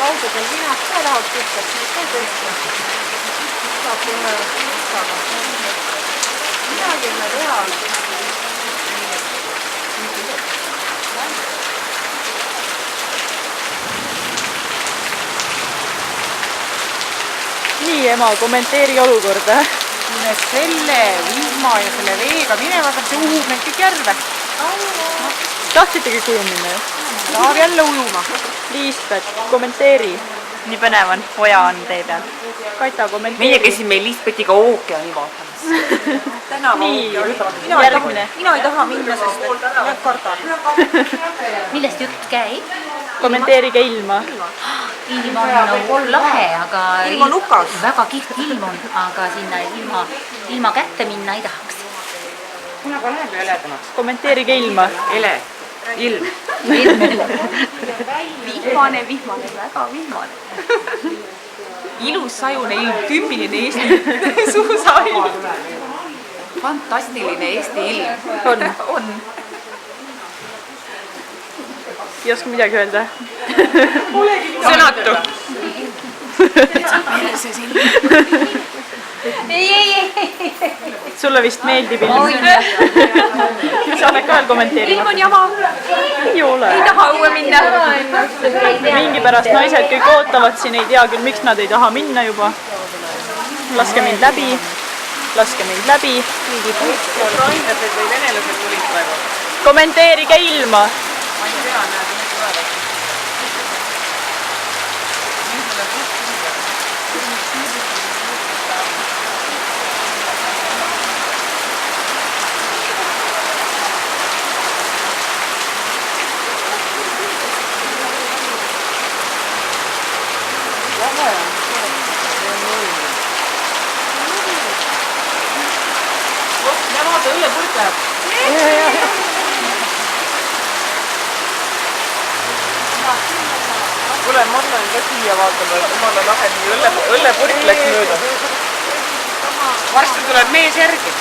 laudadel vinad ka tahab puhtaks, neid ka tõsta. Saab kohe puhtaga. Midagi enne teha. Nii, ema, kommenteeri olukorda. Selle vihma ja selle veega minevad, see uhub neid kõik järve. Tahtsitegi koju minna ju? Tahab jälle ujuma. Liisbet, kommenteeri. Nii põnev on, Oja on tee peal. Kaita, kommenteeri. Meie käisime Liisbetiga ookeani vaatamas. Nii, järgmine. Mina ei taha minna, sest ma kardan. Millest jutt käib? Kommenteerige ilma. Ilm on nagu lahe, aga Ilm on hukas. väga kihvt ilm on, aga sinna ilma kätte minna ei tahaks. Kuna ka läheb eledamaks. Kommenteerige ilma. Ele, ilm. Vihmane, väga vihmane. Ilus sajune ilm, tüüpiline Eesti suusailm. Fantastiline Eesti ilm. On. Ei oska midagi öelda. Sõnatu. ei. Sulle vist meeldib ilm. Sa oled ka veel kommenteerima. Ilm on jama. Ei ole. Ei taha õue minna. Mingi pärast naised kõik ootavad siin, ei tea küll, miks nad ei taha minna juba. Laske mind läbi. Laske mind läbi. Ukrainlased või venelased tulid praegu. Kommenteerige ilma. Ma ei tea, näed, need tulevad. Ja vaata, õllepurk läheb. Kuule, ma annan ka siia vaatama, et omale lahe nii õllepurk läks mööda. Varsti tuleb mees järgi.